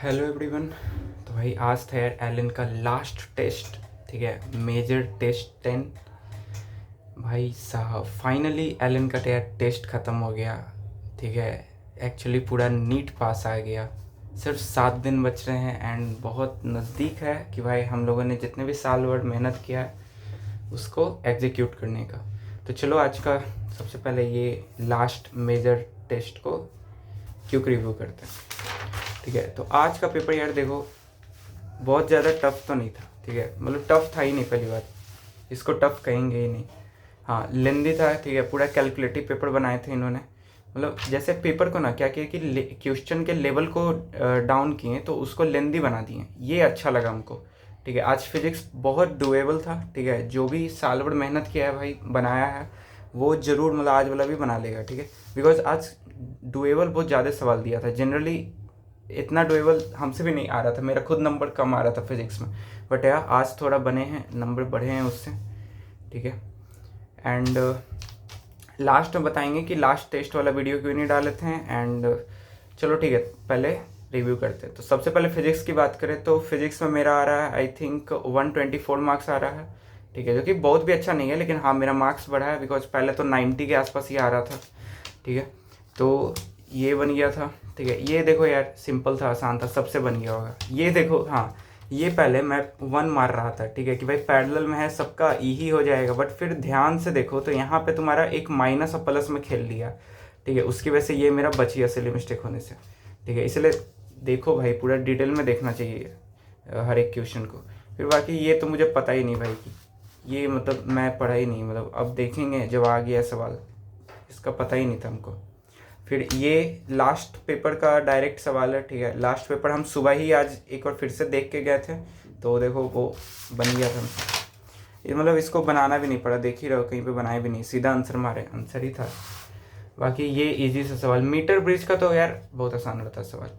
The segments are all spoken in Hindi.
Hello everyone. तो भाई आज था यार एलन का लास्ट टेस्ट, ठीक है, मेजर टेस्ट 10। भाई साहब फाइनली एलन का यार टेस्ट ख़त्म हो गया, ठीक है। एक्चुअली पूरा नीट पास आ गया। सिर्फ 7 दिन बच रहे हैं एंड बहुत नज़दीक है कि भाई हम लोगों ने जितने भी साल भर मेहनत किया है उसको एग्जीक्यूट करने का। तो चलो आज का सबसे पहले ये लास्ट मेजर टेस्ट को क्विक रिव्यू करते हैं, ठीक है। तो आज का पेपर यार देखो बहुत ज़्यादा टफ तो नहीं था, ठीक है, मतलब टफ था ही नहीं, पहली बात इसको टफ कहेंगे ही नहीं। हाँ लेंदी था, ठीक है, पूरा कैलकुलेटिव पेपर बनाए थे इन्होंने। मतलब जैसे पेपर को ना क्या किया कि क्वेश्चन के लेवल को डाउन किए तो उसको लेंदी बना दिए, ये अच्छा लगा हमको, ठीक है। आज फिजिक्स बहुत डुएबल था, ठीक है, जो भी साल भर मेहनत किया है भाई बनाया है वो ज़रूर मतलब आज वाला भी बना लेगा, ठीक है। बिकॉज आज डुएबल बहुत ज़्यादा सवाल दिया था, जनरली इतना डुएबल हमसे भी नहीं आ रहा था, मेरा खुद नंबर कम आ रहा था फिजिक्स में, बट यार आज थोड़ा बने हैं, नंबर बढ़े हैं उससे, ठीक है। एंड लास्ट में बताएंगे कि लास्ट टेस्ट वाला वीडियो क्यों नहीं डाले थे। एंड चलो ठीक है, पहले रिव्यू करते हैं। तो सबसे पहले फिजिक्स की बात करें तो फिजिक्स में मेरा आ रहा है आई थिंक 124 मार्क्स आ रहा है, ठीक है, जो कि बहुत भी अच्छा नहीं है, लेकिन हाँ मेरा मार्क्स बढ़ा है बिकॉज पहले तो 90 के आसपास ही आ रहा था, ठीक है। तो ये बन गया था, ठीक है। ये देखो यार सिंपल था, आसान था, सबसे बन गया होगा। ये देखो, हाँ ये पहले मैं 1 मार रहा था, ठीक है, कि भाई पैरेलल में है सबका ई ही हो जाएगा, बट फिर ध्यान से देखो तो यहाँ पे तुम्हारा एक माइनस और प्लस में खेल लिया, ठीक है, उसकी वजह से ये मेरा बच गया सिली मिस्टेक होने से, ठीक है। इसलिए देखो भाई पूरा डिटेल में देखना चाहिए हर एक क्वेश्चन को। फिर बाकी ये तो मुझे पता ही नहीं भाई कि ये मतलब मैं पढ़ा ही नहीं, मतलब अब देखेंगे जब आ गया सवाल, इसका पता ही नहीं था हमको। फिर ये लास्ट पेपर का डायरेक्ट सवाल है, ठीक है। लास्ट पेपर हम सुबह ही आज एक बार फिर से देख के गए थे, तो देखो वो बन गया था हमसे। ये मतलब इसको बनाना भी नहीं पड़ा, देख ही रहो कहीं पे बनाए भी नहीं, सीधा आंसर मारे, आंसर ही था। बाकी ये इजी सा सवाल, मीटर ब्रिज का तो यार बहुत आसान रहता सवाल।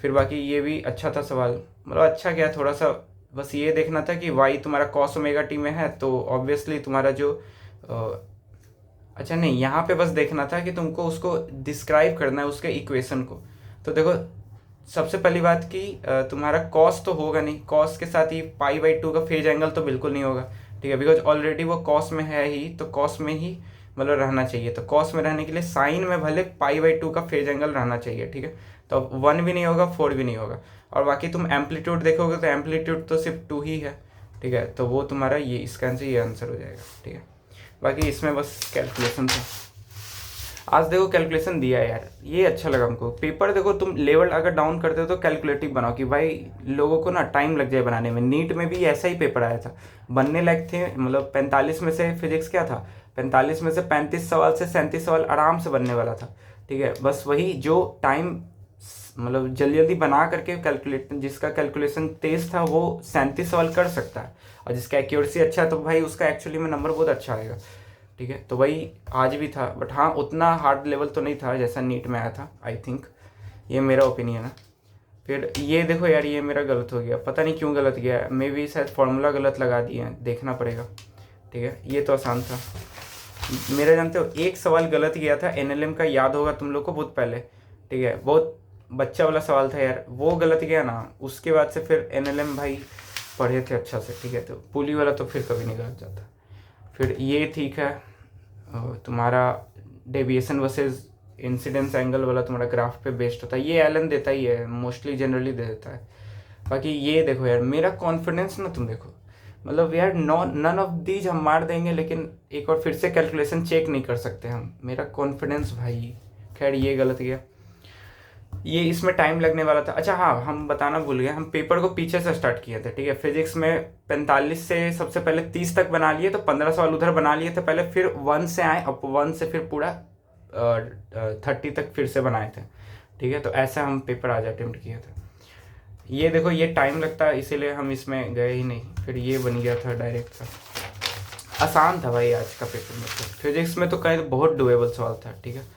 फिर बाकी ये भी अच्छा था सवाल, मतलब अच्छा क्या, थोड़ा सा बस ये देखना था कि वाई तुम्हारा कॉस ओमेगा टी में है तो ऑब्वियसली तुम्हारा जो अच्छा नहीं, यहाँ पे बस देखना था कि तुमको उसको डिस्क्राइब करना है उसके इक्वेशन को। तो देखो सबसे पहली बात कि तुम्हारा कॉस तो होगा नहीं, कॉस के साथ ही पाई/2 का फेज एंगल तो बिल्कुल नहीं होगा, ठीक है, बिकॉज ऑलरेडी वो कॉस में है ही, तो कॉस में ही मतलब रहना चाहिए। तो कॉस में रहने के लिए साइन में भले पाई/2 का फेज एंगल रहना चाहिए, ठीक है। तो अब 1 भी नहीं होगा, 4 भी नहीं होगा। और बाकी तुम एम्पलीट्यूड देखोगे तो एम्पलीट्यूड तो सिर्फ 2 ही है, ठीक है, तो वो तुम्हारा ये इसका आंसर ये आंसर हो जाएगा, ठीक है। बाकी इसमें बस कैलकुलेशन था। आज देखो कैलकुलेशन दिया है यार, ये अच्छा लगा हमको। पेपर देखो तुम लेवल अगर डाउन करते हो तो कैलकुलेटिव बनाओ कि भाई लोगों को ना टाइम लग जाए बनाने में। नीट में भी ऐसा ही पेपर आया था, बनने लायक थे, मतलब 45 में से फिजिक्स क्या था, 45 में से 35 सवाल से 37 सवाल आराम से बनने वाला था, ठीक है। बस वही जो टाइम मतलब जल्दी जल्दी बना करके कैलकुलेट, जिसका कैलकुलेशन तेज था वो 37 सवाल कर सकता है, और जिसका एक्यूरेसी अच्छा है तो भाई उसका एक्चुअली में नंबर बहुत अच्छा आएगा, ठीक है। तो वही आज भी था, बट हाँ उतना हार्ड लेवल तो नहीं था जैसा नीट में आया था आई थिंक, ये मेरा ओपिनियन है। फिर ये देखो यार ये मेरा गलत हो गया, पता नहीं क्यों गलत गया, मे बी शायद फार्मूला गलत लगा दिए हैं, देखना पड़ेगा, ठीक है। ये तो आसान था मेरा, जानते हो एक सवाल गलत गया था एनएलएम का, याद होगा तुम लोग को बहुत पहले, ठीक है, बहुत बच्चा वाला सवाल था यार, वो गलत गया ना, उसके बाद से फिर एनएलएम भाई पढ़े थे अच्छा से, ठीक है। तो पुली वाला तो फिर कभी नहीं गलत जाता। फिर ये ठीक है, तुम्हारा डेविएशन वर्सेस इंसिडेंस एंगल वाला तुम्हारा ग्राफ पे बेस्ड होता है, ये एलन देता ही है, मोस्टली जनरली दे देता है। बाकी ये देखो यार मेरा कॉन्फिडेंस ना, तुम देखो मतलब यार नन ऑफ दीज हम मार देंगे, लेकिन एक बार फिर से कैलकुलेशन चेक नहीं कर सकते हम, मेरा कॉन्फिडेंस भाई। खैर ये गलत गया, ये इसमें टाइम लगने वाला था। अच्छा हाँ हम बताना भूल गए, हम पेपर को पीछे से स्टार्ट किए थे, ठीक है। फिजिक्स में 45 से सबसे पहले 30 तक बना लिए, तो 15 सवाल उधर बना लिए थे पहले, फिर 1 से आए, अब 1 से फिर पूरा 30 तक फिर से बनाए थे, ठीक है। तो ऐसा हम पेपर आज अटेम्प्ट किए थे। ये देखो ये टाइम लगता है इसीलिए हम इसमें गए ही नहीं। फिर ये बन गया था डायरेक्ट था, आसान था भाई आज का पेपर में। तो फिजिक्स में तो कहीं बहुत डुएबल सवाल था, ठीक है।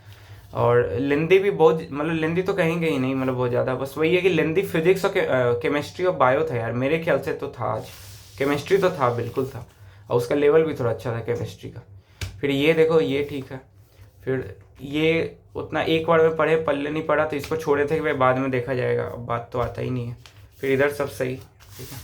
और लेंदी भी बहुत, मतलब लेंदी तो कहेंगे ही नहीं, मतलब बहुत ज़्यादा, बस वही है कि लेंदी फिजिक्स और केमिस्ट्री और बायो था यार, मेरे ख्याल से तो था आज। केमिस्ट्री तो था, बिल्कुल था, और उसका लेवल भी थोड़ा अच्छा था केमिस्ट्री का। फिर ये देखो ये ठीक है। फिर ये उतना एक बार में पढ़े पल्ले नहीं पड़ा, तो इसको छोड़े थे कि भाई बाद में देखा जाएगा, अब बात तो आता ही नहीं है। फिर इधर सब सही, ठीक है।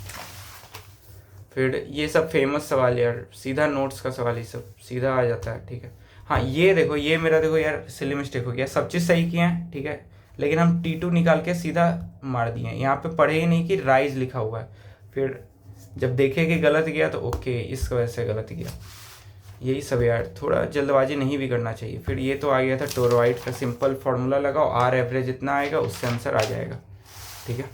फिर ये सब फेमस सवाल यार, सीधा नोट्स का सवाल ही सब सीधा आ जाता है, ठीक है। हाँ ये देखो, ये मेरा देखो यार सिली मिस्टेक हो गया, सब चीज़ सही किए हैं, ठीक है, लेकिन हम T2 निकाल के सीधा मार दिए हैं। यहाँ पे पढ़े ही नहीं कि राइज लिखा हुआ है। फिर जब देखे कि गलत गया तो ओके, इस वजह से गलत गया। यही सब यार, थोड़ा जल्दबाजी नहीं भी करना चाहिए। फिर ये तो आ गया था टोरॉइड का सिंपल फार्मूला लगाओ, आर एवरेज जितना आएगा उससे आंसर आ जाएगा, ठीक है।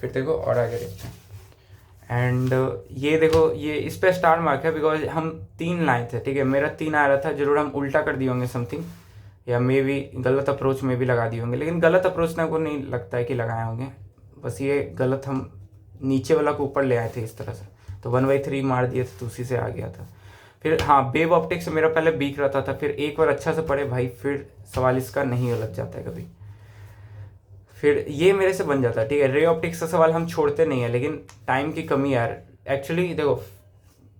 फिर देखो और आगे देखते हैं। एंड ये देखो, ये इस पे स्टार मार्क है बिकॉज हम 3 लाए थे, ठीक है। मेरा 3 आ रहा था, जरूर हम उल्टा कर दिए होंगे समथिंग, या मे भी गलत अप्रोच में भी लगा दिए होंगे, लेकिन गलत अप्रोच ना को नहीं लगता है कि लगाए होंगे, बस ये गलत हम नीचे वाला को ऊपर ले आए थे इस तरह से, तो 1/3 मार दिए थे, तो उसी से आ गया था। फिर हाँ, वेव ऑप्टिक्स मेरा पहले बीक रहता था, फिर एक बार अच्छा से पढ़े भाई, फिर सवाल इसका नहीं उलझ जाता है कभी, फिर ये मेरे से बन जाता है, ठीक है। रे ऑप्टिक्स का सवाल हम छोड़ते नहीं है, लेकिन टाइम की कमी यार। एक्चुअली देखो,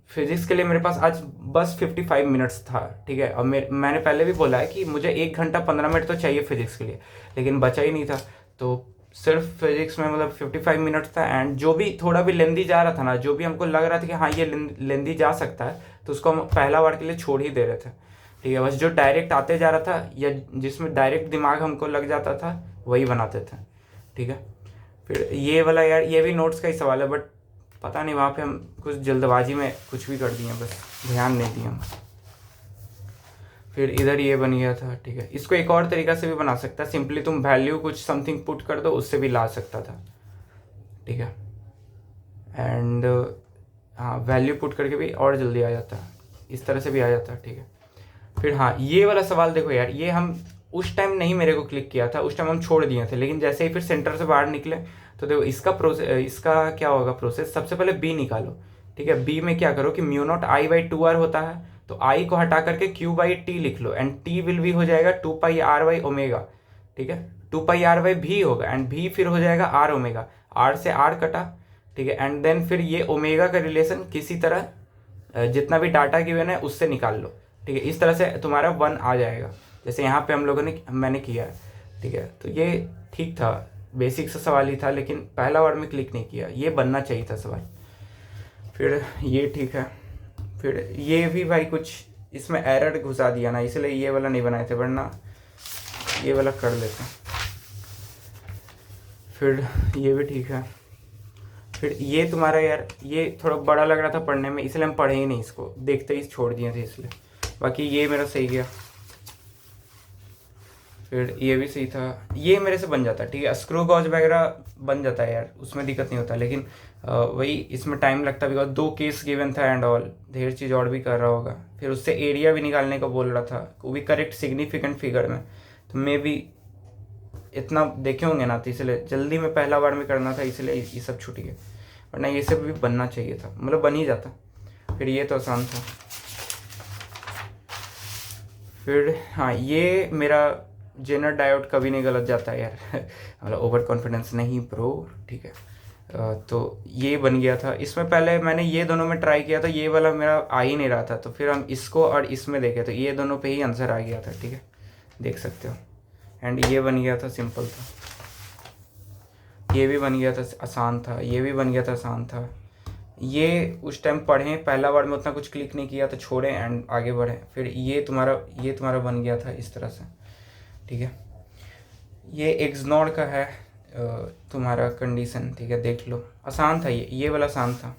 फिजिक्स के लिए मेरे पास आज बस 55 मिनट्स था, ठीक है। और मैंने पहले भी बोला है कि मुझे 1 घंटा 15 मिनट तो चाहिए फिजिक्स के लिए, लेकिन बचा ही नहीं था, तो सिर्फ फिजिक्स में मतलब 55 मिनट था। एंड जो भी थोड़ा भी लेंदी जा रहा था ना, जो भी हमको लग रहा था कि हाँ ये लेंदी जा सकता है, तो उसको हम पहला बार के लिए छोड़ ही दे रहे थे, ठीक है। बस जो डायरेक्ट आते जा रहा था या जिसमें डायरेक्ट दिमाग हमको लग जाता था वही बनाते थे, ठीक है। फिर ये वाला यार, ये भी नोट्स का ही सवाल है, बट पता नहीं वहाँ पे हम कुछ जल्दबाजी में कुछ भी कर दिए, बस ध्यान नहीं दिया हम। फिर इधर ये बन गया था, ठीक है। इसको एक और तरीका से भी बना सकता है, सिंपली तुम वैल्यू कुछ समथिंग पुट कर दो, उससे भी ला सकता था, ठीक है। एंड हाँ, वैल्यू पुट करके भी और जल्दी आ जाता है, इस तरह से भी आ जाता है, ठीक है। फिर हाँ, ये वाला सवाल देखो यार, ये हम उस टाइम नहीं मेरे को क्लिक किया था, उस टाइम हम छोड़ दिए थे, लेकिन जैसे ही फिर सेंटर से बाहर निकले तो देखो इसका प्रोसेस, इसका क्या होगा प्रोसेस, सबसे पहले बी निकालो, ठीक है। बी में क्या करो कि μ0I/2r होता है, तो आई को हटा करके Q/T लिख लो, एंड टी विल भी हो जाएगा 2πr/ω, ठीक है। 2πr/ भी होगा, एंड भी फिर हो जाएगा r/ω, r से r कटा, ठीक है। एंड देन फिर ये ओमेगा का रिलेशन किसी तरह जितना भी डाटा गिवन है उससे निकाल लो, ठीक है। इस तरह से तुम्हारा 1 आ जाएगा, जैसे यहाँ पे हम लोगों ने मैंने किया है, ठीक है। तो ये ठीक था, बेसिक सा सवाल ही था, लेकिन पहला बार में क्लिक नहीं किया, ये बनना चाहिए था सवाल। फिर ये ठीक है। फिर ये भी भाई कुछ इसमें एरर घुसा दिया ना, इसलिए ये वाला नहीं बनाए थे, वरना ये वाला कर लेते। फिर ये भी ठीक है। फिर ये तुम्हारा यार, ये थोड़ा बड़ा लग रहा था पढ़ने में, इसलिए हम पढ़े ही नहीं, इसको देखते ही छोड़ दिए थे इसलिए। बाकी ये मेरा सही गया। फिर ये भी सही था, ये मेरे से बन जाता है, ठीक है। स्क्रू गॉज वगैरह बन जाता है यार, उसमें दिक्कत नहीं होता, लेकिन वही इसमें टाइम लगता है, बिकॉज 2 केस गिवन था एंड ऑल, ढेर चीज़ और भी कर रहा होगा। फिर उससे एरिया भी निकालने को बोल रहा था, वो भी करेक्ट सिग्निफिकेंट फिगर में, तो मे भी इतना देखे होंगे ना, तो इसलिए जल्दी में पहला बार में करना था, इसलिए ये सब छूट गया, वरना ये सब भी बनना चाहिए था, मतलब बन ही जाता। फिर ये तो आसान था। फिर हाँ, ये मेरा जेनर डायोड कभी नहीं गलत जाता है यार मतलब ओवर कॉन्फिडेंस नहीं ब्रो, ठीक है। तो ये बन गया था। इसमें पहले मैंने ये दोनों में ट्राई किया था, ये वाला मेरा आ ही नहीं रहा था, तो फिर हम इसको और इसमें देखे तो ये दोनों पे ही आंसर आ गया था, ठीक है, देख सकते हो। एंड ये बन गया था, सिंपल था। ये भी बन गया था, आसान था। ये भी बन गया था, आसान था। ये उस टाइम पढ़ें, पहला बार में उतना कुछ क्लिक नहीं किया तो छोड़ें एंड आगे बढ़ें। फिर ये तुम्हारा बन गया था इस तरह से, ठीक है। ये एक्सनॉड का है तुम्हारा कंडीशन, ठीक है, देख लो, आसान था ये वाला आसान था,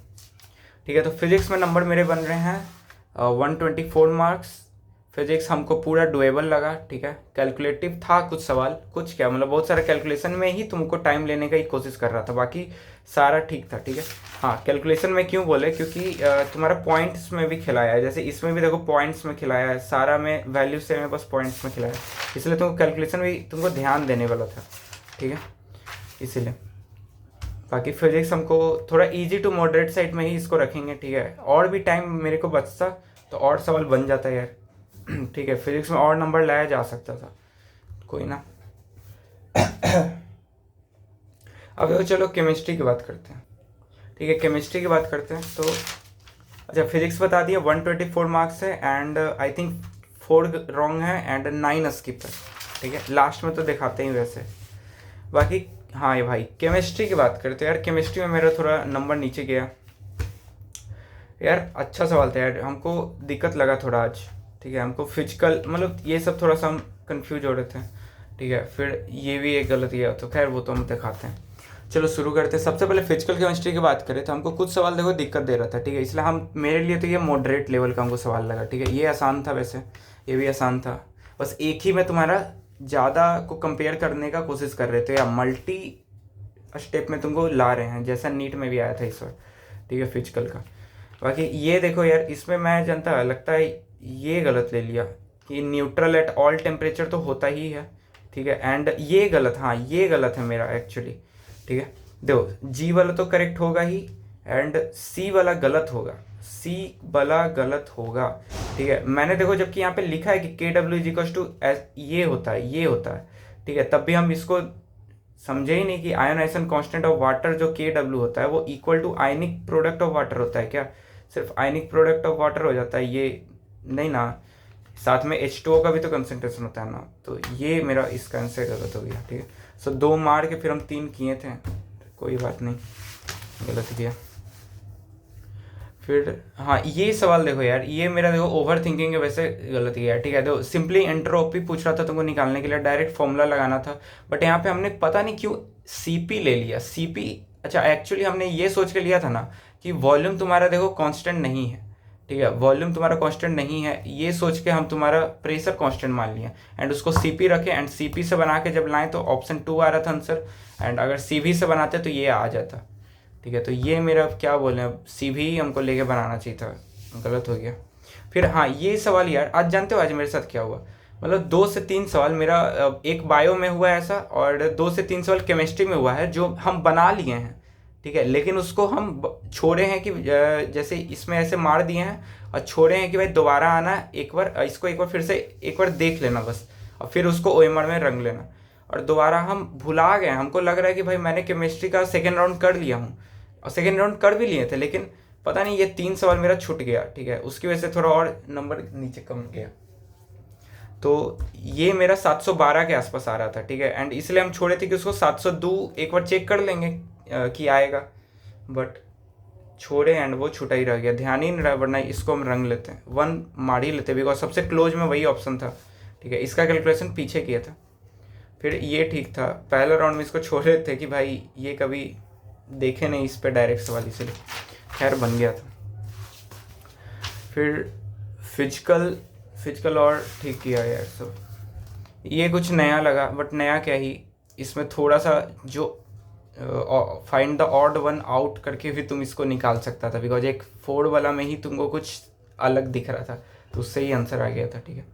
ठीक है। तो फिजिक्स में नंबर मेरे बन रहे हैं 124 मार्क्स। फिजिक्स हमको पूरा डुएबल लगा, ठीक है। कैलकुलेटिव था कुछ सवाल, कुछ क्या मतलब बहुत सारा कैलकुलेशन में ही तुमको टाइम लेने का ही कोशिश कर रहा था, बाकी सारा ठीक था, ठीक है। हाँ, कैलकुलेशन में क्यों बोले, क्योंकि तुम्हारा पॉइंट्स में भी खिलाया है, जैसे इसमें भी देखो पॉइंट्स में खिलाया है, सारा में वैल्यू से में बस पॉइंट्स में खिलाया है, इसलिए तुमको कैलकुलेशन भी तुमको ध्यान देने वाला था, ठीक है, इसीलिए। बाकी फिजिक्स हमको थोड़ा इजी टू मॉडरेट साइड में ही इसको रखेंगे, ठीक है। और भी टाइम मेरे को बचता तो और सवाल बन जाता है यार ठीक है, फिजिक्स में और नंबर लाया जा सकता था, कोई ना अब चलो केमिस्ट्री की बात करते हैं, ठीक है। केमिस्ट्री की बात करते हैं तो अच्छा, फिजिक्स बता दिया 124 मार्क्स है, एंड आई थिंक 4 रॉन्ग है एंड 9 स्किप है, ठीक है। लास्ट में तो दिखाते ही वैसे। बाकी हाँ ये भाई केमिस्ट्री की बात करते हैं यार, केमिस्ट्री में मेरा थोड़ा नंबर नीचे गया यार। अच्छा सवाल था यार, हमको दिक्कत लगा थोड़ा आज, ठीक है। हमको फिजिकल मतलब ये सब थोड़ा सा हम कंफ्यूज हो रहे थे, ठीक है। फिर ये भी एक गलत गया, तो खैर वो तो हम दिखाते हैं। चलो शुरू करते हैं। सबसे पहले फिजिकल केमिस्ट्री की बात करें तो हमको कुछ सवाल देखो दिक्कत दे रहा था, ठीक है। इसलिए हम मेरे लिए तो ये मॉडरेट लेवल का हमको सवाल लगा, ठीक है। ये आसान था वैसे, ये भी आसान था। बस एक ही में तुम्हारा ज़्यादा को कंपेयर करने का कोशिश कर रहे थे या मल्टी स्टेप में तुमको ला रहे हैं, जैसा नीट में भी आया था इस बार, ठीक है, फिजिकल का। बाकी ये देखो यार, इसमें मैं जानता लगता है ये गलत ले लिया कि न्यूट्रल एट ऑल टेम्परेचर तो होता ही है, ठीक है। एंड ये गलत, हाँ ये गलत है मेरा एक्चुअली, ठीक है। देखो जी वाला तो करेक्ट होगा ही एंड सी वाला गलत होगा, सी वाला गलत होगा, ठीक है। मैंने देखो जबकि यहाँ पे लिखा है कि के डब्ल्यू इज इक्वल टू ये होता है, ये होता है, ठीक है। तब भी हम इसको समझे ही नहीं कि आयोनाइजेशन कांस्टेंट ऑफ वाटर जो के डब्ल्यू होता है वो equal to ionic product of water होता है क्या? सिर्फ आयनिक प्रोडक्ट ऑफ वाटर हो जाता है ये नहीं ना, साथ में H2O का भी तो कंसंट्रेशन होता है ना। तो ये मेरा इसका आंसर गलत हो गया, ठीक है। सो 2 मार के फिर हम 3 किए थे, कोई बात नहीं, गलत किया। फिर हाँ ये सवाल देखो यार, ये मेरा देखो ओवर थिंकिंग है वैसे गलत किया, ठीक है। देखो सिंपली एंट्रोपी पूछ रहा था तुमको निकालने के लिए, डायरेक्ट फॉर्मूला लगाना था, बट यहाँ पे हमने पता नहीं क्यों CP ले लिया, CP। अच्छा एक्चुअली हमने ये सोच के लिया था ना कि वॉल्यूम तुम्हारा देखो कांस्टेंट नहीं है, ठीक है। वॉल्यूम तुम्हारा कांस्टेंट नहीं है, ये सोच के हम तुम्हारा प्रेशर कांस्टेंट मान लिया एंड उसको CP रखे एंड CP से बना के जब लाएं तो ऑप्शन 2 आ रहा था आंसर, एंड अगर CV से बनाते तो ये आ जाता, ठीक है। तो ये मेरा क्या बोले, अब CV ही हमको लेके बनाना चाहिए था, गलत हो गया। फिर हाँ ये सवाल यार, आज जानते हो आज मेरे साथ क्या हुआ, मतलब 2 से 3 सवाल मेरा एक बायो में हुआ है ऐसा, और 2 से 3 सवाल केमिस्ट्री में हुआ है जो हम बना लिए हैं, ठीक है। लेकिन उसको हम छोड़े हैं कि जैसे इसमें ऐसे मार दिए हैं और छोड़े हैं कि भाई दोबारा आना एक बार, इसको एक बार फिर से एक बार देख लेना बस, और फिर उसको OMR में रंग लेना। और दोबारा हम भुला गए, हमको लग रहा है कि भाई मैंने केमिस्ट्री का सेकेंड राउंड कर लिया हूँ, और सेकेंड राउंड कर भी लिए थे, लेकिन पता नहीं ये 3 सवाल मेरा छूट गया, ठीक है। उसकी वजह से थोड़ा और नंबर नीचे कम गया, तो ये मेरा 712 के आसपास आ रहा था, ठीक है। एंड इसलिए हम छोड़े थे कि उसको 702 एक बार चेक कर लेंगे कि आएगा, बट छोड़े एंड वो छूटा ही रह गया, ध्यान ही नहीं रहा। वरना इसको हम रंग लेते हैं, 1 मार ही लेते, बिकॉज सबसे क्लोज में वही ऑप्शन था, ठीक है। इसका कैलकुलेशन पीछे किया था। फिर ये ठीक था, पहले राउंड में इसको छोड़े थे कि भाई ये कभी देखे नहीं इस पर डायरेक्ट सवाल, इसलिए खैर बन गया था। फिर फिजिकल और ठीक किया यार सब, ये कुछ नया लगा, बट नया क्या ही, इसमें थोड़ा सा जो find the odd one out करके भी तुम इसको निकाल सकता था, बिकॉज एक 4 वाला में ही तुमको कुछ अलग दिख रहा था, तो उससे ही आंसर आ गया था, ठीक है।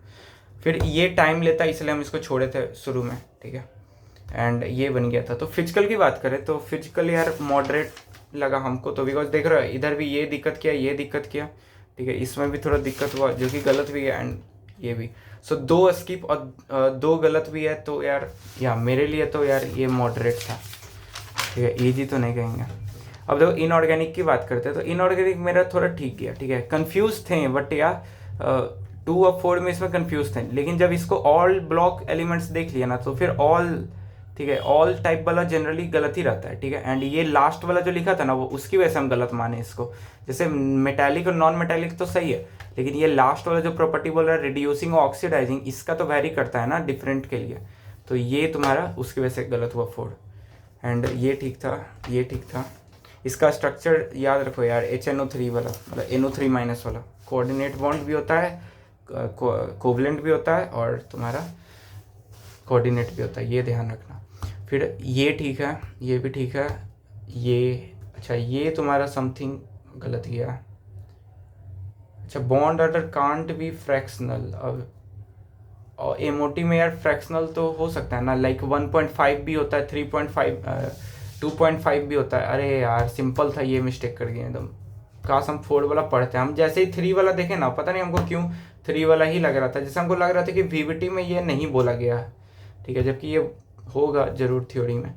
फिर ये टाइम लेता इसलिए हम इसको छोड़े थे शुरू में, ठीक है। एंड ये बन गया था। तो फिजिकल की बात करें तो फिजिकल यार मॉडरेट लगा हमको, तो बिकॉज देख रहे हो इधर भी ये दिक्कत किया, ये दिक्कत किया, ठीक है। इसमें भी थोड़ा दिक्कत हुआ जो कि गलत भी है, एंड ये भी। सो 2 स्किप और 2 गलत भी है, तो यार मेरे लिए तो यार ये मॉडरेट था, ठीक है। ईजी तो नहीं कहेंगे। अब देखो इनऑर्गेनिक की बात करते हैं, तो इनऑर्गेनिक मेरा थोड़ा ठीक गया, ठीक है। कंफ्यूज थे बट यार 2 और 4 में इसमें कंफ्यूज थे, लेकिन जब इसको ऑल ब्लॉक एलिमेंट्स देख लिया ना तो फिर ऑल, ठीक है, ऑल टाइप वाला जनरली गलत ही रहता है, ठीक है। एंड ये लास्ट वाला जो लिखा था ना वो उसकी वजह से हम गलत माने इसको, जैसे मेटालिक और नॉन मेटालिक तो सही है, लेकिन ये लास्ट वाला जो प्रॉपर्टी बोल रहा है रिड्यूसिंग और ऑक्सीडाइजिंग, इसका तो वेरी करता है ना डिफरेंट के लिए, तो ये तुम्हारा उसकी वजह से गलत हुआ 4। एंड ये ठीक था, ये ठीक था। इसका स्ट्रक्चर याद रखो यार, HNO3 वाला, मतलब NO3 माइनस वाला, कोऑर्डिनेट बॉन्ड भी होता है, कोवलेंट भी होता है, और तुम्हारा कोऑर्डिनेट भी होता है, ये ध्यान रखना। फिर ये ठीक है, ये भी ठीक है, ये अच्छा ये तुम्हारा समथिंग गलत किया। अच्छा bond order can't be fractional, अब और एमओटी में यार फ्रैक्शनल तो हो सकता है ना, लाइक 1.5 भी होता है, 3.5 2.5 भी होता है। अरे यार सिंपल था, ये मिस्टेक कर गए एकदम, काश हम 4 वाला पढ़ते हैं। हम जैसे ही 3 वाला देखे ना, पता नहीं हमको क्यों 3 वाला ही लग रहा था, जैसे हमको लग रहा था कि VVT में ये नहीं बोला गया है, ठीक है, जबकि ये होगा जरूर थ्योरी में।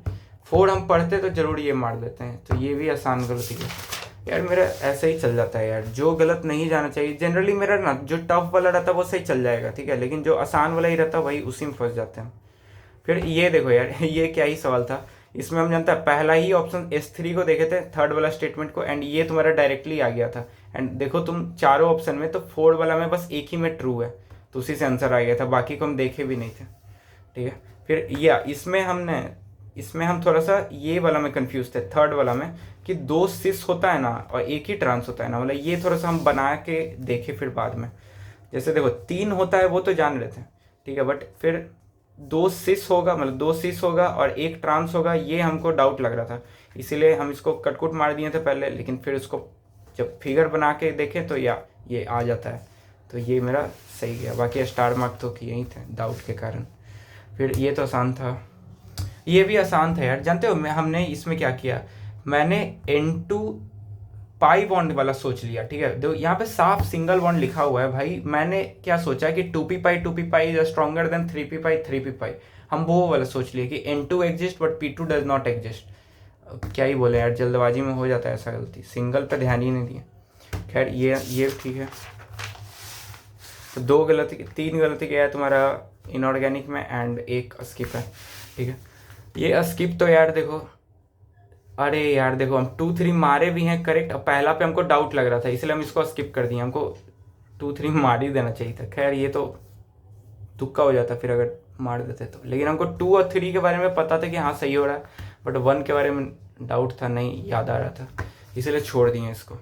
4 हम पढ़ते तो जरूर ये मार देते हैं, तो ये भी आसान गलती है। यार मेरा ऐसा ही चल जाता है यार, जो गलत नहीं जाना चाहिए जनरली मेरा ना, जो टफ वाला रहता है वो सही चल जाएगा, ठीक है, लेकिन जो आसान वाला ही रहता है वही उसी में फंस जाते हैं। फिर ये देखो यार ये क्या ही सवाल था, इसमें हम जानता है पहला ही ऑप्शन S3 को देखे थे, थर्ड वाला स्टेटमेंट को, एंड ये तुम्हारा डायरेक्टली आ गया था। एंड देखो तुम चारों ऑप्शन में तो फोर्थ वाला में बस एक ही में ट्रू है, तो उसी से आंसर आ गया था, बाकी को हम देखे भी नहीं थे, ठीक है। फिर या इसमें हम थोड़ा सा ये वाला में कंफ्यूज थे, थर्ड वाला में, कि दो सिस होता है ना और एक ही ट्रांस होता है ना, मतलब ये थोड़ा सा हम बना के देखे फिर बाद में। जैसे देखो 3 होता है वो तो जान रहे थे, ठीक है, बट फिर दो सिस होगा, मतलब दो सिस होगा और एक ट्रांस होगा, ये हमको डाउट लग रहा था, इसीलिए हम इसको कटकुट मार दिए थे पहले, लेकिन फिर उसको जब फिगर बना के देखे तो या ये आ जाता है, तो ये मेरा सही गया। बाकी स्टार मार्क तो किए ही थे डाउट के कारण। फिर ये तो आसान था, ये भी आसान था यार। जानते हो हमने इसमें क्या किया, मैंने N2 पाई बॉन्ड वाला सोच लिया, ठीक है, देखो यहाँ पे साफ सिंगल बॉन्ड लिखा हुआ है भाई, मैंने क्या सोचा कि 2p pi is stronger than 3p पाई, हम वो वाला सोच लिए कि N2 exist but P2 does not exist. क्या ही बोले यार, जल्दबाजी में हो जाता है ऐसा गलती, सिंगल पे ध्यान ही नहीं दिया। खैर ये ठीक है, तो 3 गलती गया है तुम्हारा इनऑर्गेनिक में, एंड एक स्किप है, ठीक है। ये स्किप तो यार देखो, अरे यार देखो हम 2-3 मारे भी हैं करेक्ट, अब पहला पे हमको डाउट लग रहा था इसलिए हम इसको स्किप कर दिए, हमको 2-3 मार ही देना चाहिए था। खैर ये तो तुक्का हो जाता फिर अगर मार देते तो, लेकिन हमको 2 और 3 के बारे में पता था कि हाँ सही हो रहा है, बट 1 के बारे में डाउट था, नहीं याद आ रहा था, इसलिए छोड़ दिए इसको।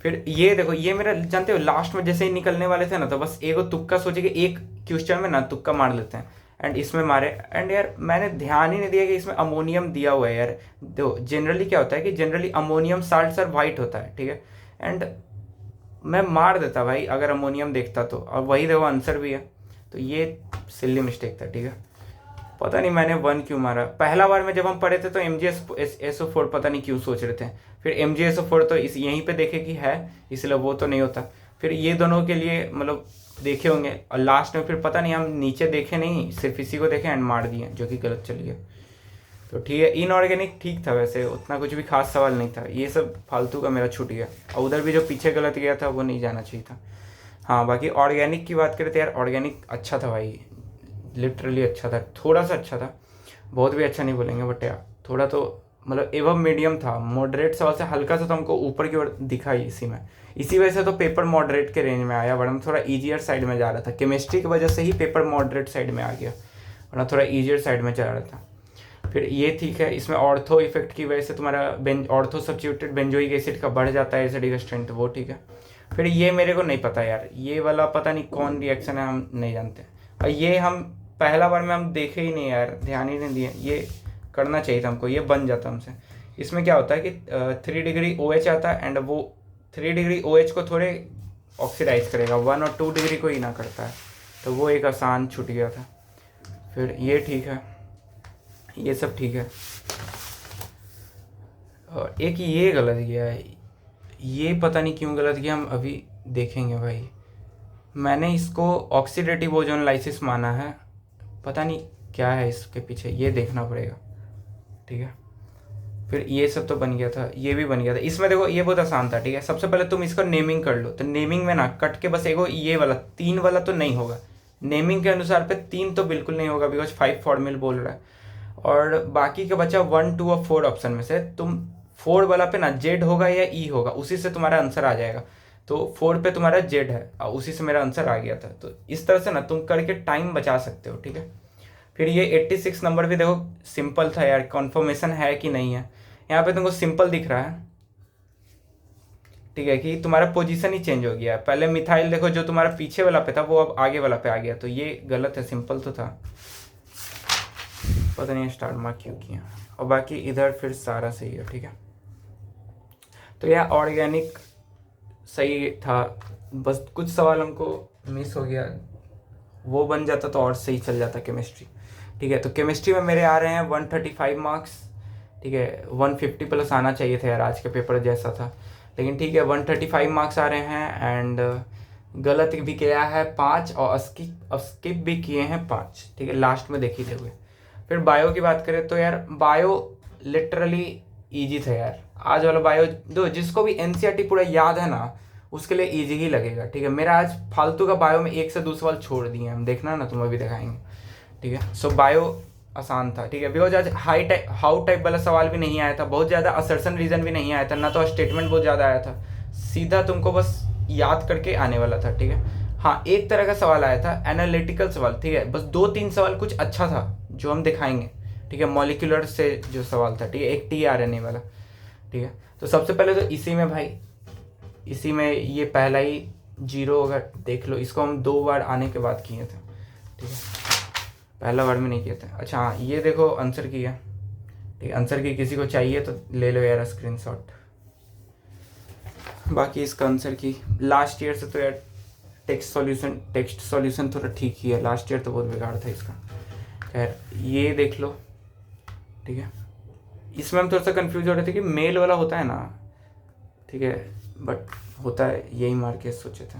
फिर ये देखो, ये मेरा जानते हो लास्ट में जैसे ही निकलने वाले थे ना, तो बस एक तुक्का सोचे कि एक क्वेश्चन में ना तुक्का मार लेते हैं, एंड इसमें मारे, एंड यार मैंने ध्यान ही नहीं दिया कि इसमें अमोनियम दिया हुआ है यार। देखो जनरली क्या होता है कि generally ammonium salt sir white होता है, ठीक है, एंड मैं मार देता भाई अगर अमोनियम देखता तो, और वही देखो आंसर भी है, तो ये सिल्ली मिस्टेक था, ठीक है। पता नहीं मैंने 1 क्यों मारा, पहला बार में जब हम पढ़े थे तो MgSO4 पता नहीं क्यों सोच रहे थे, फिर MgSO4 तो इस यहीं पे देखे कि है, इसलिए वो तो नहीं होता, फिर ये दोनों के लिए मतलब देखे होंगे, और लास्ट में फिर पता नहीं हम नीचे देखे नहीं, सिर्फ इसी को देखे एंड मार दिए, जो कि गलत चल गया। तो ठीक है, इनऑर्गेनिक ठीक था वैसे, उतना कुछ भी खास सवाल नहीं था, ये सब फालतू का मेरा छूट गया, और उधर भी जो पीछे गलत गया था वो नहीं जाना चाहिए था। हाँ बाकी ऑर्गेनिक की बात करें तो यार ऑर्गेनिक अच्छा था भाई, लिटरली अच्छा था, थोड़ा सा अच्छा था, बहुत भी अच्छा नहीं बोलेंगे, बट यार थोड़ा तो मतलब एवं मीडियम था, मॉडरेट सवाल से हल्का सा तो हमको ऊपर की ओर दिखा इसी वजह से तो पेपर मॉडरेट के रेंज में आया, वरना थोड़ा ईजियर साइड में जा रहा था, केमिस्ट्री की वजह से ही पेपर मॉडरेट साइड में आ गया, वरना थोड़ा ईजियर साइड में जा रहा था। फिर ये ठीक है, इसमें ऑर्थो इफेक्ट की वजह से तुम्हारा ऑर्थो सब्स्टिट्यूटेड बेंजोइक एसिड का बढ़ जाता है एसिडिक स्ट्रेंथ, वो ठीक है। फिर ये मेरे को नहीं पता यार, ये वाला पता नहीं कौन रिएक्शन है, हम नहीं जानते, और ये हम पहला बार में हम देखे ही नहीं यार, ध्यान ही नहीं दिए, ये करना चाहिए था हमको, ये बन जाता हमसे। इसमें क्या होता है कि 3 डिग्री OH आता है, एंड वो 3 डिग्री OH को थोड़े ऑक्सीडाइज करेगा, 1 और 2 डिग्री को ही ना करता है, तो वो एक आसान छूट गया था। फिर ये ठीक है, ये सब ठीक है, और एक ये गलत गया है, ये पता नहीं क्यों गलत गया, हम अभी देखेंगे भाई। मैंने इसको ऑक्सीडेटिव ओजोन लाइसिस माना है, पता नहीं क्या है इसके पीछे, ये देखना पड़ेगा, ठीक है। फिर ये सब तो बन गया था, ये भी बन गया था। इसमें देखो ये बहुत आसान था, ठीक है, सबसे पहले तुम इसको नेमिंग कर लो, तो नेमिंग में ना कट के बस एगो ये वाला 3 वाला तो नहीं होगा, नेमिंग के अनुसार पे 3 तो बिल्कुल नहीं होगा, बिकॉज 5 फॉर्मूल बोल रहा है, और बाकी का बचा 1, 2 और 4 ऑप्शन में से तुम 4 वाला पे ना जेड होगा या ई होगा, उसी से तुम्हारा आंसर आ जाएगा, तो 4 पे तुम्हारा जेड है और उसी से मेरा आंसर आ गया था। तो इस तरह से ना तुम करके टाइम बचा सकते हो, ठीक है। फिर ये 86 नंबर भी देखो सिंपल था यार, कॉन्फर्मेशन है कि नहीं है, यहाँ पे तुमको सिंपल दिख रहा है, ठीक है, कि तुम्हारा पोजीशन ही चेंज हो गया है, पहले मिथाइल देखो जो तुम्हारा पीछे वाला पे था वो अब आगे वाला पे आ गया, तो ये गलत है, सिंपल तो था, पता नहीं स्टार मार्क क्यों किया, और बाकी इधर फिर सारा सही है, ठीक है। तो यह ऑर्गेनिक सही था, बस कुछ सवाल हमको मिस हो गया, वो बन जाता तो और सही चल जाता केमिस्ट्री, ठीक है। तो केमिस्ट्री में मेरे आ रहे हैं 135 मार्क्स, ठीक है, 150 प्लस आना चाहिए था यार, आज के पेपर जैसा था, लेकिन ठीक है 135 मार्क्स आ रहे हैं, एंड गलत भी किया है 5, और स्किप भी किए हैं 5, ठीक है, लास्ट में देख ही थे हुए। फिर बायो की बात करें तो यार बायो लिटरली इजी था यार। आज वाला बायो दो, जिसको भी एनसीईआरटी पूरा याद है ना उसके लिए इजी ही लगेगा, ठीक है। मेरा आज फालतू का बायो में 1 से 2 सवाल छोड़ दिए हम, देखना ना, तुम अभी दिखाएंगे, ठीक है। सो बायो आसान था, ठीक है। बिकॉज आज हाउ टाइप वाला सवाल भी नहीं आया था, बहुत ज़्यादा असर्शन रीजन भी नहीं आया था, ना तो स्टेटमेंट बहुत ज़्यादा आया था, सीधा तुमको बस याद करके आने वाला था, ठीक है। हाँ, एक तरह का सवाल आया था एनालिटिकल सवाल, ठीक है। बस 2-3 सवाल कुछ अच्छा था जो हम दिखाएंगे, ठीक है। मॉलिक्यूलर से जो सवाल था, ठीक है, एक टीआरएनए वाला, ठीक है। तो सबसे पहले तो इसी में भाई, इसी में ये पहला ही जीरो होगा, देख लो। इसको हम 2 बार आने के बाद किए थे, ठीक है, पहला बार में नहीं किए थे। अच्छा हाँ, ये देखो आंसर की है, ठीक है। आंसर की किसी को चाहिए तो ले लो यार स्क्रीनशॉट। बाकी इसका आंसर की लास्ट ईयर से तो यार टेक्स्ट सॉल्यूशन थोड़ा ठीक ही है, लास्ट ईयर तो बहुत बेकार था इसका। खैर ये देख लो, ठीक है। इसमें हम थोड़ा सा कंफ्यूज हो रहे थे कि मेल वाला होता है ना, ठीक है, बट होता है, यही मार के सोचे थे।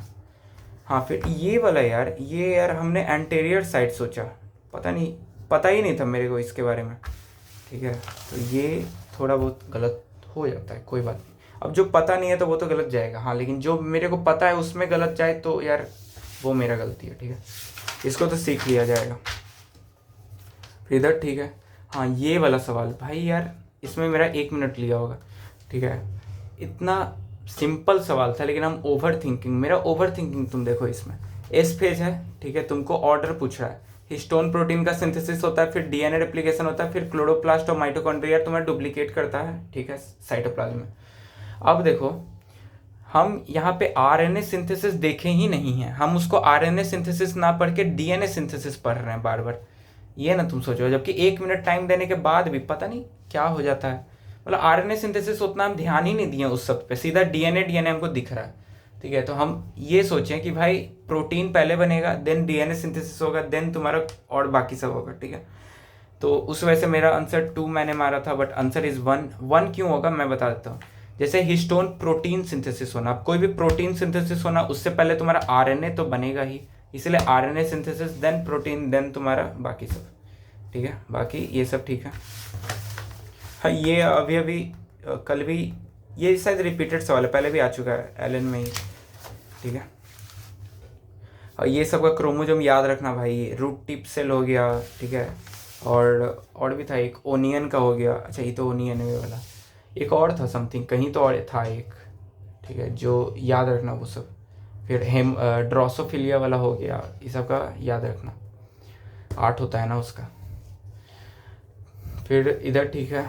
हाँ, फिर ये वाला यार, ये यार हमने एंटेरियर साइड सोचा, पता ही नहीं था मेरे को इसके बारे में, ठीक है। तो ये थोड़ा बहुत गलत हो जाता है, कोई बात नहीं। अब जो पता नहीं है तो वो तो गलत जाएगा, हाँ, लेकिन जो मेरे को पता है उसमें गलत जाए तो यार वो मेरा गलती है, ठीक है। इसको तो सीख लिया जाएगा। फिर इधर, ठीक है। हाँ, ये वाला सवाल भाई यार, इसमें मेरा 1 मिनट लिया होगा, ठीक है। इतना सिंपल सवाल था लेकिन हम मेरा ओवर थिंकिंग तुम देखो इसमें। एस फेज है, ठीक है, तुमको ऑर्डर पूछ रहा है, हिस्टोन प्रोटीन का सिंथेसिस होता है, फिर डीएनए रेप्लिकेशन होता है, फिर क्लोरोप्लास्ट और माइटोकॉन्ड्रिया तुम्हें डुप्लीकेट करता है, ठीक है, साइटोप्लाज्म में। अब देखो, हम यहाँ पे आरएनए सिंथेसिस देखे ही नहीं है, हम उसको आरएनए सिंथेसिस ना पढ़ के डीएनए सिंथेसिस पढ़ रहे हैं बार बार। ये ना तुम सोचो, जबकि 1 मिनट टाइम देने के बाद भी पता नहीं क्या हो जाता है। मतलब आरएनए सिंथेसिस उतना हम ध्यान ही नहीं दिए उस सब पे, सीधा डीएनए हमको दिख रहा है, ठीक है। तो हम ये सोचें कि भाई प्रोटीन पहले बनेगा, देन डीएनए सिंथेसिस होगा, देन तुम्हारा और बाकी सब होगा, ठीक है। तो उस वजह से मेरा आंसर 2 मैंने मारा था, बट आंसर इज 1 क्यों होगा मैं बता देता हूँ। जैसे हिस्टोन प्रोटीन सिंथेसिस होना, अब कोई भी प्रोटीन सिंथेसिस होना, उससे पहले तुम्हारा आरएनए तो बनेगा ही, इसलिए RNA synthesis, then protein, then तुम्हारा बाकी सब, ठीक है। बाकी ये सब ठीक है। हाँ, ये अभी कल भी, ये शायद रिपीटेड सवाल है, पहले भी आ चुका है एलन में ही, ठीक है। और ये सब का क्रोमोजोम याद रखना भाई, रूट टिप सेल हो गया, ठीक है। और भी था, एक ओनियन का हो गया, अच्छा ये तो ओनियन है वाला, एक और था समथिंग, कहीं तो और था एक, ठीक है, जो याद रखना वो सब। फिर ड्रोसोफिलिया वाला हो गया, ये सब का याद रखना, 8 होता है ना उसका। फिर इधर, ठीक है,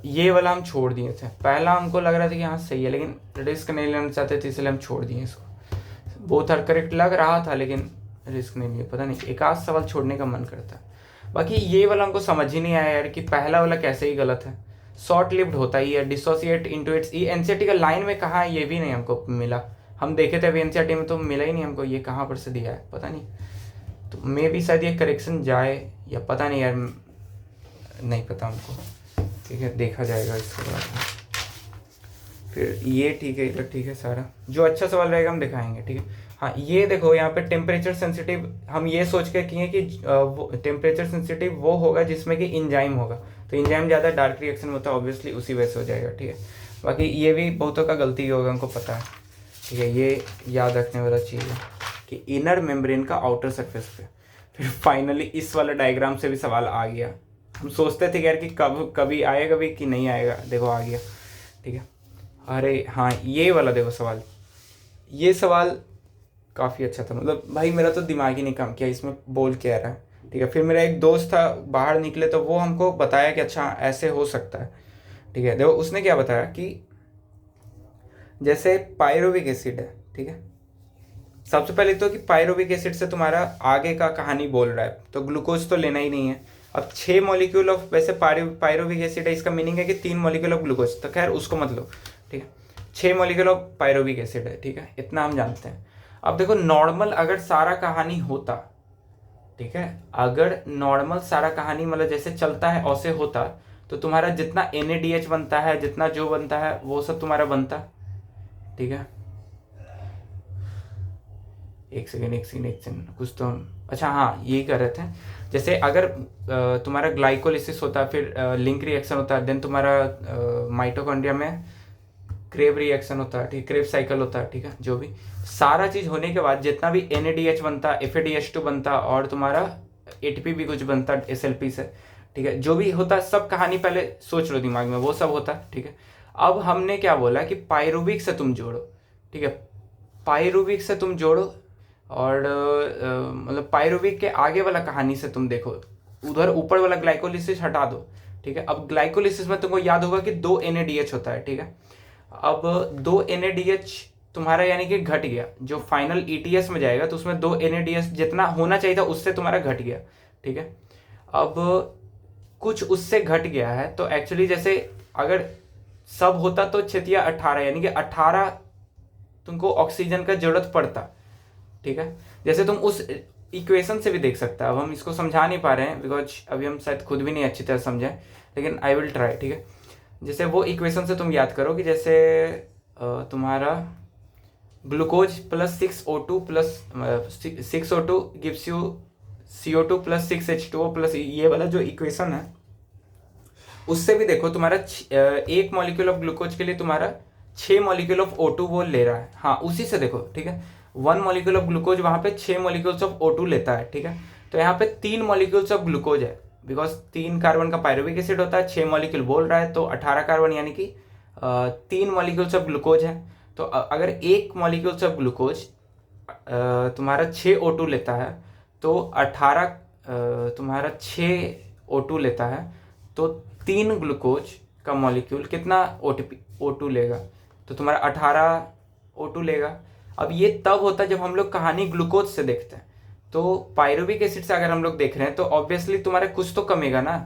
ये वाला हम छोड़ दिए थे, पहला हमको लग रहा था कि हाँ सही है, लेकिन रिस्क नहीं लेना चाहते थे इसलिए हम छोड़ दिए इसको। बोथ आर करेक्ट लग रहा था लेकिन रिस्क नहीं लिया, पता नहीं, एक आध सवाल छोड़ने का मन करता है। बाकी ये वाला हमको समझ ही नहीं आया यार कि पहला वाला कैसे ही गलत है, शॉर्ट लिव्ड होता ही है, डिसोसिएट इनटू इट्स, ये एनसीईआरटी का लाइन में कहाँ है ये भी नहीं हमको मिला, हम देखे थे अभी एनसीईआरटी में तो मिला ही नहीं हमको, ये कहाँ पर से दिया है पता नहीं। तो मे भी शायद ये करेक्शन जाए या पता नहीं यार, नहीं पता हमको, ठीक है, देखा जाएगा इसके बाद। फिर ये ठीक है, इधर ठीक है, सारा जो अच्छा सवाल रहेगा हम दिखाएंगे, ठीक है। हाँ, ये देखो यहाँ पे टेम्परेचर सेंसिटिव, हम ये सोच के किए कि वो टेम्परेचर सेंसिटिव वो होगा जिसमें कि इंजाइम होगा, तो इंजाइम ज़्यादा डार्क रिएक्शन होता है ऑब्वियसली, उसी वजह से हो जाएगा, ठीक है। बाकी ये भी बहुतों का गलती होगा, हमको पता है, ठीक है। ये याद रखने वाला चीज़ है कि इनर मेम्ब्रेन का आउटर सरफेस पे। फिर फाइनली इस वाला डायग्राम से भी सवाल आ गया, हम सोचते थे यार कि कभी आएगा भी कि नहीं आएगा, देखो आ गया, ठीक है। अरे हाँ, ये वाला देखो सवाल, ये सवाल काफ़ी अच्छा था, मतलब भाई मेरा तो दिमाग ही नहीं काम किया इसमें बोल क्या रहा है, ठीक है। फिर मेरा एक दोस्त था बाहर निकले तो वो हमको बताया कि अच्छा ऐसे हो सकता है, ठीक है। देखो उसने क्या बताया कि जैसे पायरुविक एसिड है, ठीक है, सबसे पहले तो कि पायरुविक एसिड से तुम्हारा आगे का कहानी बोल रहा है, तो ग्लूकोज तो लेना ही नहीं है। अब 6 मॉलिक्यूल ऑफ, वैसे पायरुविक एसिड है, इसका मीनिंग है कि 3 मॉलिक्यूल ऑफ ग्लूकोज, तो खैर उसको मत लो, ठीक है। 6 मॉलिक्यूल ऑफ पायरुविक एसिड है, ठीक है, इतना हम जानते हैं। अब देखो नॉर्मल अगर सारा कहानी होता, ठीक है, अगर नॉर्मल सारा कहानी मतलब जैसे चलता है वैसे होता, तो तुम्हारा जितना NADH बनता है, जितना जो बनता है वो सब तुम्हारा बनता, ठीक है। एक सेकेंड कुछ तो हम, अच्छा हाँ यही कर रहे थे, जैसे अगर तुम्हारा ग्लाइकोलिसिस होता है, फिर लिंक रिएक्शन होता है, देन तुम्हारा माइटोकॉन्ड्रिया में क्रेब रिएक्शन होता है, ठीक, क्रेब साइकिल होता है, ठीक है, जो भी सारा चीज़ होने के बाद जितना भी NADH बनता, FADH2 बनता और तुम्हारा ATP भी कुछ बनता SLP से, ठीक है, जो भी होता है सब कहानी पहले सोच लो दिमाग में, वो सब होता है, ठीक है। अब हमने क्या बोला कि पायरुविक से तुम जोड़ो, ठीक है, पायरुविक से तुम जोड़ो और मतलब पायरुविक के आगे वाला कहानी से तुम देखो, उधर ऊपर वाला ग्लाइकोलिसिस हटा दो, ठीक है। अब ग्लाइकोलिसिस में तुमको याद होगा कि 2 NADH होता है, ठीक है। अब 2 NADH तुम्हारा यानी कि घट गया, जो फाइनल ETS में जाएगा तो उसमें 2 NADH जितना होना चाहिए था उससे तुम्हारा घट गया, ठीक है। अब कुछ उससे घट गया है तो एक्चुअली जैसे अगर सब होता तो 6 या 18 यानी कि 18 तुमको ऑक्सीजन का जरूरत पड़ता, ठीक है। जैसे तुम उस इक्वेशन से भी देख सकते हो, अब हम इसको समझा नहीं पा रहे हैं बिकॉज अभी हम शायद खुद भी नहीं अच्छी तरह समझें, लेकिन आई विल ट्राई, ठीक है। जैसे वो इक्वेशन से तुम याद करो कि जैसे तुम्हारा glucose plus 6O2 plus 6O2 gives you CO2 plus 6H2O plus ये वाला जो इक्वेशन है उससे भी देखो तुम्हारा एक मॉलिक्यूल ऑफ ग्लूकोज के लिए तुम्हारा 6 मॉलिक्यूल ऑफ O2 वो ले रहा है, हाँ उसी से देखो, ठीक है। 1 मॉलिक्यूल ऑफ ग्लूकोज वहाँ पे 6 मॉलिक्यूल्स ऑफ O2 लेता है, ठीक है। तो यहाँ पे 3 मॉलिक्यूल्स ऑफ ग्लूकोज है बिकॉज 3 कार्बन का पायरुविक एसिड होता है, 6 मॉलिक्यूल बोल रहा है तो 18 कार्बन यानी कि 3 मॉलिक्यूल्स ऑफ ग्लूकोज है। तो अगर एक मॉलिक्यूल्स ऑफ ग्लूकोज तुम्हारा 6 O2 लेता है तो 18 तुम्हारा 6 O2 लेता है तो 3 ग्लूकोज का मॉलिक्यूल कितना O2 लेगा, तो तुम्हारा 18 O2 लेगा। अब ये तब होता है जब हम लोग कहानी ग्लूकोज से देखते हैं, तो पायरुविक एसिड से अगर हम लोग देख रहे हैं तो ऑब्वियसली तुम्हारा कुछ तो कमेगा ना,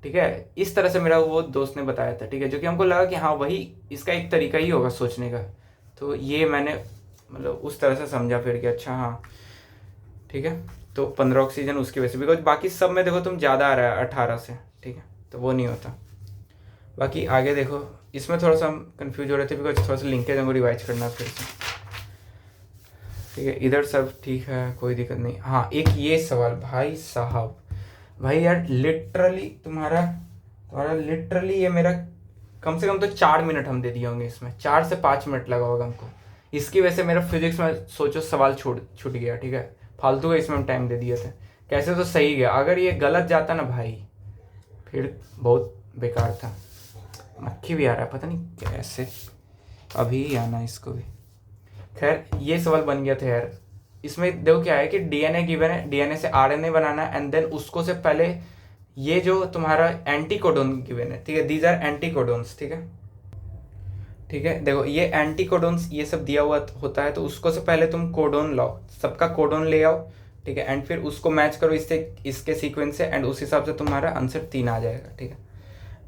ठीक है। इस तरह से मेरा वो दोस्त ने बताया था, ठीक है, जो कि हमको लगा कि हाँ वही इसका एक तरीका ही होगा सोचने का, तो ये मैंने मतलब उस तरह से समझा फिर कि अच्छा हाँ ठीक है। तो 15 ऑक्सीजन उसकी वजह से, बिकॉज बाकी सब में देखो तुम ज़्यादा आ रहा है 18 से, ठीक है, तो वो नहीं होता। बाकी आगे देखो, इसमें थोड़ा सा हम कन्फ्यूज हो रहे थे बिकॉज थोड़ा सा लिंकेज हमको रिवाइज करना फिर से, ठीक है। इधर सब ठीक है, कोई दिक्कत नहीं। हाँ एक ये सवाल भाई साहब, भाई यार लिटरली तुम्हारा लिटरली ये मेरा कम से कम तो 4 मिनट हम दे दिए होंगे इसमें, 4 से 5 मिनट लगा होगा हमको, इसकी वजह से मेरा फिजिक्स में सोचो सवाल छूट गया, ठीक है, फालतू का इसमें हम टाइम दे दिए थे। कैसे तो सही गया, अगर ये गलत जाता ना भाई फिर बहुत बेकार था। मक्खी भी आ रहा है पता नहीं कैसे, अभी ही आना इसको भी। खैर ये सवाल बन गया था यार। इसमें देखो क्या है कि DNA गिवन है, DNA से RNA बनाना है एंड देन उसको से पहले ये जो तुम्हारा एंटीकोडोन गिवन है, ठीक है, दीज आर एंटीकोडोन्स, ठीक है, ठीक है। देखो ये एंटीकोडोन्स ये सब दिया हुआ होता है, तो उसको से पहले तुम कोडोन लाओ, सबका कोडोन ले आओ, ठीक है, एंड फिर उसको मैच करो इससे इसके सीक्वेंस से एंड उस हिसाब से तुम्हारा आंसर 3 आ जाएगा, ठीक है।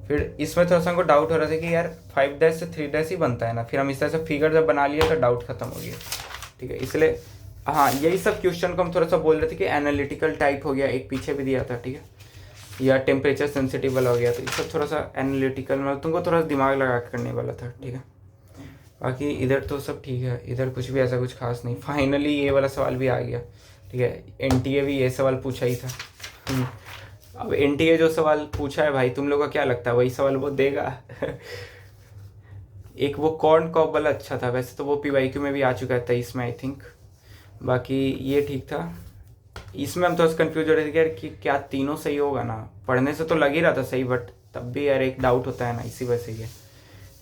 फिर इसमें थोड़ा सा हमको डाउट हो रहा था कि यार 5' से 3' ही बनता है ना, फिर हम इस तरह से फिगर जब बना लिए तो डाउट खत्म हो गया, ठीक है। इसलिए हाँ यही सब क्वेश्चन को हम थोड़ा सा बोल रहे थे कि एनालिटिकल टाइप हो गया, एक पीछे भी दिया था, ठीक है, या टेम्परेचर सेंसिटिव वाला हो गया, तो ये सब थोड़ा सा एनालिटिकल मतलब तुमको थोड़ा सा दिमाग लगा के करने वाला था, ठीक है। बाकी इधर तो सब ठीक है, इधर कुछ भी ऐसा कुछ खास नहीं। फाइनली ये वाला सवाल भी आ गया, ठीक है, NTA भी ये सवाल पूछा ही था। अब NTA जो सवाल पूछा है भाई तुम लोग का क्या लगता है वही सवाल वो देगा? एक वो कॉर्न कॉब वाला अच्छा था, वैसे तो वो PYQ में भी आ चुका है 23 में आई थिंक। बाकी ये ठीक था, इसमें हम थोड़ा सा कन्फ्यूज हो रहे थे कि यार कि क्या तीनों सही होगा ना, पढ़ने से तो लग ही रहा था सही, बट तब भी यार एक डाउट होता है ना, इसी वजह से ये,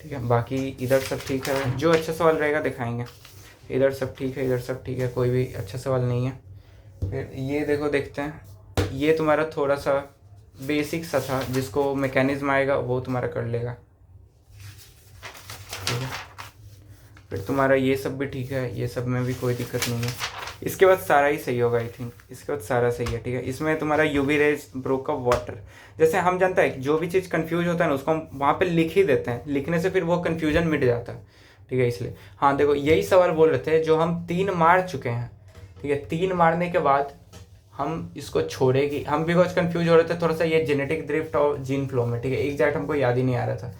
ठीक है। बाकी इधर सब ठीक है, जो अच्छा सवाल रहेगा दिखाएंगे। इधर सब ठीक है, इधर सब ठीक है, कोई भी अच्छा सवाल नहीं है। फिर ये देखो देखते हैं, ये तुम्हारा थोड़ा सा बेसिक सा था, जिसको मैकेनिज्म आएगा वो तुम्हारा कर लेगा, ठीक है। फिर तुम्हारा ये सब भी ठीक है, ये सब में भी कोई दिक्कत नहीं है। इसके बाद सारा ही सही होगा आई थिंक, इसके बाद सारा सही है, ठीक है। इसमें तुम्हारा UV rays broke up water, जैसे हम जानता है जो भी चीज़ कंफ्यूज होता है ना उसको हम वहाँ पे लिख ही देते हैं, लिखने से फिर वो कन्फ्यूजन मिट जाता है, ठीक है। इसलिए हाँ देखो यही सवाल बोल रहे थे जो हम 3 मार चुके हैं, ठीक है। 3 मारने के बाद हम इसको छोड़ेगी, हम बिकॉज कन्फ्यूज हो रहे थे थोड़ा सा ये जेनेटिक ड्रिफ्ट और जीन फ्लो में, ठीक है, एग्जैक्ट हमको याद ही नहीं आ रहा था,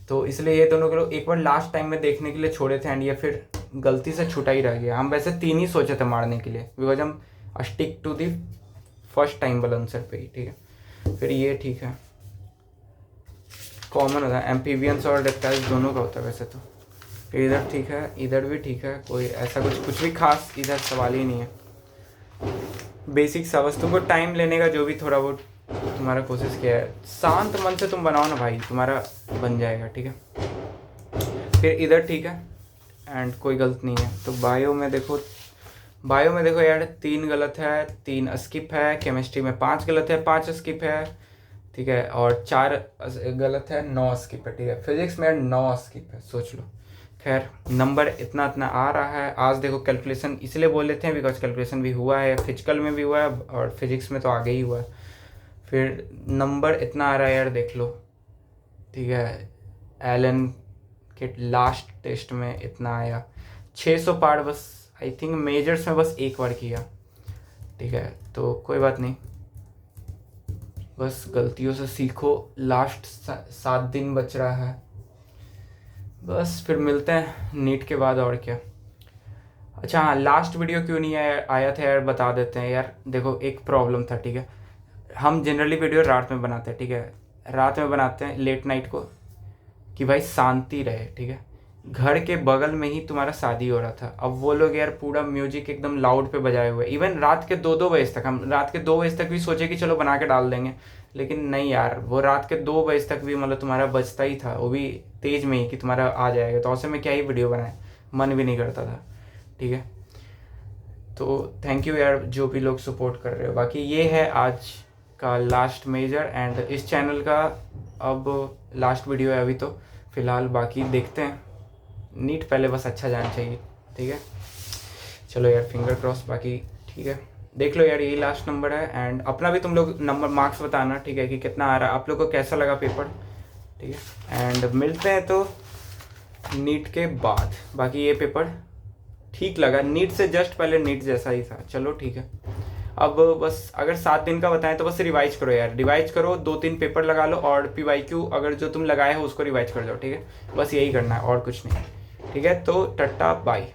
तो इसलिए ये दोनों को एक बार लास्ट टाइम में देखने के लिए छोड़े थे एंड ये फिर गलती से छूटा ही रह गया। हम वैसे 3 ही सोचे थे मारने के लिए बिकॉज हम stick to the first time वाला आंसर पे ही, ठीक है। फिर ये ठीक है, कॉमन होता है, एम्फीबियंस और रेप्टाइल्स दोनों का होता है वैसे तो। फिर इधर ठीक है, इधर भी ठीक है, कोई ऐसा कुछ भी खास इधर सवाल ही नहीं है। बेसिक सा बस तुमको टाइम लेने का जो भी थोड़ा बहुत तुम्हारा कोशिश किया है, शांत मन से तुम बनाओ ना भाई, तुम्हारा बन जाएगा, ठीक है। फिर इधर ठीक है एंड कोई गलत नहीं है। तो बायो में देखो यार 3 गलत है, 3 स्किप है। केमिस्ट्री में 5 गलत है, 5 स्किप है, ठीक है। और 4 गलत है, 9 स्किप है, ठीक है। फिजिक्स में 9 स्किप है, सोच लो। खैर नंबर इतना आ रहा है। आज देखो कैलकुलेशन इसलिए बोल लेते हैं बिकॉज कैलकुलेशन भी हुआ है, फिजिकल में भी हुआ है और फिजिक्स में तो आगे ही हुआ है। फिर नंबर इतना आ रहा है यार, देख लो, ठीक है। एलन के लास्ट टेस्ट में इतना आया, 600 पार बस, आई थिंक मेजर्स में बस एक बार किया, ठीक है। तो कोई बात नहीं, बस गलतियों से सीखो। लास्ट 7 दिन बच रहा है बस, फिर मिलते हैं नीट के बाद, और क्या। अच्छा हाँ, लास्ट वीडियो क्यों नहीं आया था यार, बता देते हैं यार। देखो एक प्रॉब्लम था, ठीक है। हम जनरली वीडियो रात में बनाते हैं, ठीक है। रात में बनाते हैं लेट नाइट को, कि भाई शांति रहे, ठीक है। घर के बगल में ही तुम्हारा शादी हो रहा था। अब वो लोग यार पूरा म्यूजिक एकदम लाउड पे बजाए हुए, इवन रात के 2-2 बजे तक। हम रात के 2 बजे तक भी सोचे कि चलो बना के डाल देंगे, लेकिन नहीं यार, वो रात के 2 बजे तक भी मतलब तुम्हारा बजता ही था, वो भी तेज में ही, कि तुम्हारा आ जाएगा। तो ऐसे में क्या ही वीडियो बनाए, मन भी नहीं करता था, ठीक है। तो थैंक यू यार जो भी लोग सपोर्ट कर रहे हो। बाकी ये है आज का लास्ट मेजर एंड इस चैनल का अब लास्ट वीडियो है अभी तो फिलहाल। बाकी देखते हैं, नीट पहले बस अच्छा जाना चाहिए, ठीक है। चलो यार फिंगर क्रॉस, बाकी ठीक है। देख लो यार, यही लास्ट नंबर है एंड अपना भी तुम लोग नंबर मार्क्स बताना, ठीक है, कि कितना आ रहा है, आप लोग को कैसा लगा पेपर, ठीक है। एंड मिलते हैं तो नीट के बाद। बाकी ये पेपर ठीक लगा, नीट से जस्ट पहले नीट जैसा ही था, चलो ठीक है। अब बस अगर 7 दिन का बताएं तो बस रिवाइज करो यार, रिवाइज करो, 2-3 पेपर लगा लो और PYQ अगर जो तुम लगाए हो उसको रिवाइज कर दो, ठीक है। बस यही करना है और कुछ नहीं, ठीक है। तो टाटा बाय।